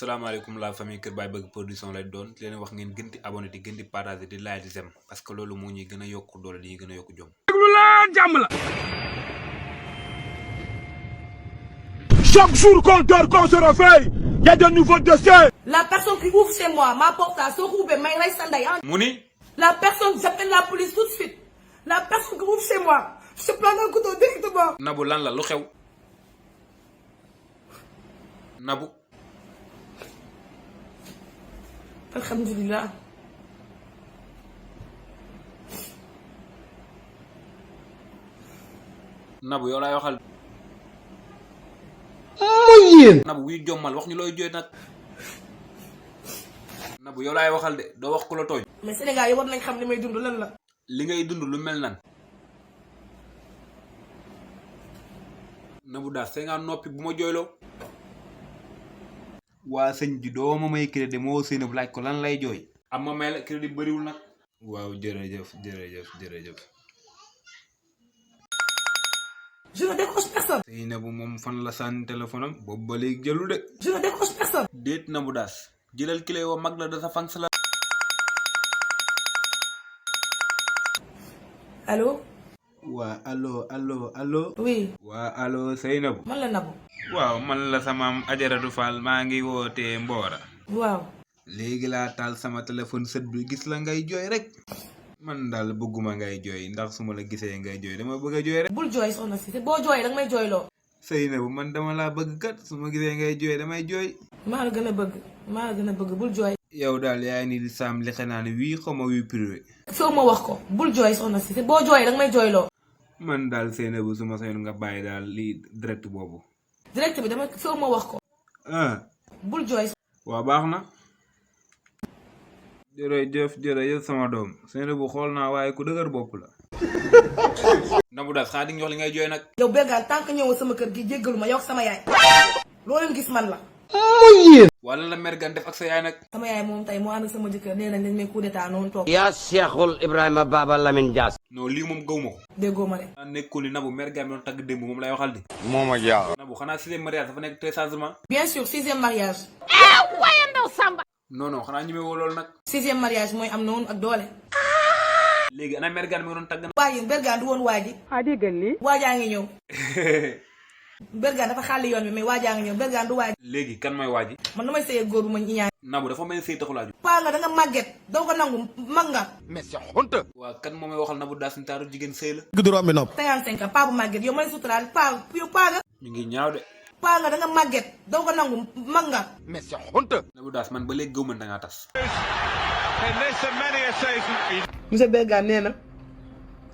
salaamaaleykum la famille Kër Baye Bëgg production lay doon leen wax ngeen gën di abonné di gën di partager di like di j'aime parce que loolu moo ñuy gën a yokk doole di gën a yokk jom. déglu leen jàmm la. Chaque jour qu'on dort, qu'on se réveille, il y a de nouveaux dossiers. La personne qui ouvre chez moi m'apporte à se rouber, mais il reste un mu ni. La personne, j'appelle la police tout de suite. La personne qui ouvre chez moi, je prends un couteau directement. Nabou lan la lu xew. Nabou. Alhamdulillah. Nabou yow laay waxal. Nabou wuy jommal wax ñu looy jooy nag. Nabou yow laay waxal de doo wax ku la tooñ. Mais Sénégal yi war nañ xam li may dund lan la. li ngay dund lu mel nan. Nabou daal see nga noppi bu ma jooyloo. waa sëñ bi doo ma may crédit moo seen bu laaj ko lan lay jooy. am ma may la crédit bëriwul nag. waaw jërëjëf. Je ne décroche personne. Seynabou moom fan la sànni téléphone am boobu ba léegi jëlu de. Je ne décroche personne. déet Nabou daas jëlal clé woo mag la da sa fans la. Allô? waa allo. Oui. waa allo Seynabou. Man la Nabou. waaw man la sama Ajaratu Fall maa ngi wootee Mbora. Waaw. léegi laa taal sama téléphone sët bi gis la ngay jooy rek. man daal bëgguma ngay jooy ndax su ma la gisee ngay jooy dama bëgg a jooy rek. Bul jooy soxna si te boo jooyee danga may jooyloo. Seynabou man dama laa bëgg kat su ma gisee ngay jooy damay jooy. maa la gën a bëgg bul jooy. yow daal yaa ngi nii di saam li xanaa ne wii xaw ma wii privé. foo ma wax ko bul jooy soxna si te boo jooyee danga may jooyloo. man daal Seynabou su ma sañoon nga bàyyi daal lii direct boobu. direct bi dama foo ma wax ko. bul jooy. waa baax na. jërëjëf sama doom Seynabou xool naa waaye ku dëgër bopp la. Nabou daal xaa di nga wax li ngay jooy nag. yow Bergane tant que ñëwoo sama kër gi jéggalu ma yow ak sama yaay. loolu gis man la. wala la Mergane def ak sa yaay nag. sama yaay moom tey moo ànd ak sama jëkkër nee nañ dañ may coup d'état noonu toog. yaa Cheikhul Ibrahima Baba Lamine Dias. non lii moom gaw ma ko. déggoo ma de. ah nekkul ni Nabou Mergane bi doon tagg démb moom lay waxal di. moo ma jaaxal. Nabou xanaa 6e mariage dafa nekk très sagement. bien sûr 6e mariage. non xanaa ñemee woo loolu nag. 6e mariage mooy am noonu ak doole. léegi ana Mergane mi nga doon tagg. waaye yéen Bergane du woon waa ji. déggal lii. waajaa ngi ñëw. Bergane dafa xàll yoon bi mais waajaa ngi ñëw Bergane du waaj. léegi kan mooy waa ji. man damay sëy ak góor bu ma ñaan. Nabou dafa mel ni sëy taxulaaju. paa nga da nga màgget doo ko nangu mag nga. mais c'est honte. waa kan moo may waxal Nabou daal suñu taaru jigéen sëy la. 55 ans paa bu màgget yow ma lay suturaal paa nga. ñu ngi ñaaw de. paa nga da nga màgget doo ko nangu mag nga. mais c'est honte. Nabou daas man ba léegi gëw ma da ngaa tas. monsieur Bergane nee na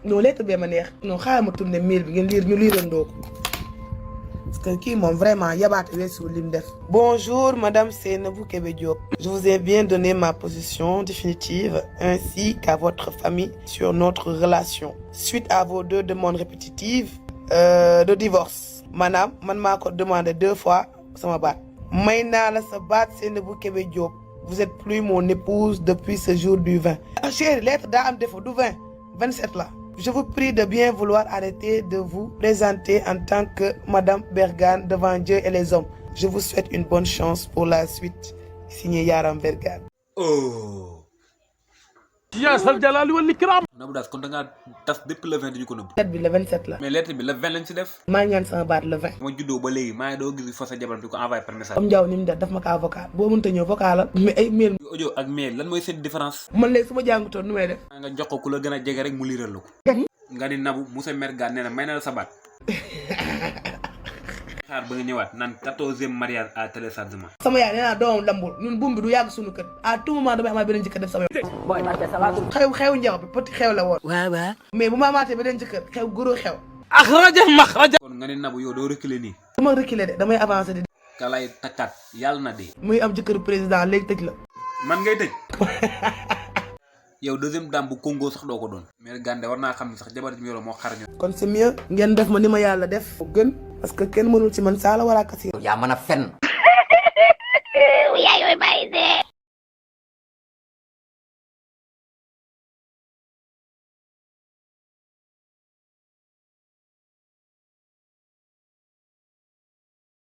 non lettre bee ma neex. non xaaral ma tourné mail bi ngeen ñu liirandoo ko parce que kii moom vraiment yabaate weesu li mu def. Bonjour madame Seynabou Kébé Diop. Je vous ai bien donné ma position définitive ainsi qu'à votre famille sur notre relation. Suite à vos 2 demandes répétitives de divorce. maanaam man maa ko demandé 2 fois sama baat. may naa la sa baat Seynabou Kébé Diop. Vous êtes plus mon épouse depuis ce jour du 20. Ah chérie, lettre daa am défaut du 20 27 là. Je vous prie de bien vouloir arrêter de vous présenter en tant que Madame Bergane devant Dieu et les hommes. Je vous souhaite une bonne chance pour la suite. Signé Yaram Bergane. oh. yaa sal jalaali wal ikram. Nabou daas kon da ngaa tas depuis le 20 dañu ko nëbb. lettre bi le 27 la. mais lettre bi le 20 lañ si def. maa ngi ñaan sama baat le 20. ma juddoo ba léegi maa ngi doo gis fa sa jabar di ko envoyé par message. comme Ndiaw ni mu def daf ma kaa vocal boo mënta ñëw vocal la. mais ay mail. audio ak mail lan mooy seen différence. man léegi su ma jàngutoon nu may def. nga jox ko ku la gën a jege rek mu liiral la ko. nga ni Nabou monsieur Mergane nee na may na la sa baat. xaar ba nga ñëwaat naan 14e mariage à téléchargement. sama yaay nee naa doomam lambul ñun buum bi du yàgg suñu kër à tout moment damay amaat beneen jëkkër def sama yoon. booy man de xew njaw bi petit xew la woon. waaw. mais bu ma amaatee beneen jëkkër xew goro xew. ak rajo. kon nga ni Nabou yow doo reculer nii. du ma reculer de damay avancer di. ka lay takkaat yàlla na dee. muy am jëkkëru président léegi tëj la. man ngay tëj. yow 2e dame bu Congo sax doo ko doon. Mergane de war naa xam ne sax jabar ji mu yoroo moo xar ñoo. kon c'est mieux ngeen def ma ni ma yàlla def. gën parce que kenn mënul ci man saala wala kasi. yaa mën a fen.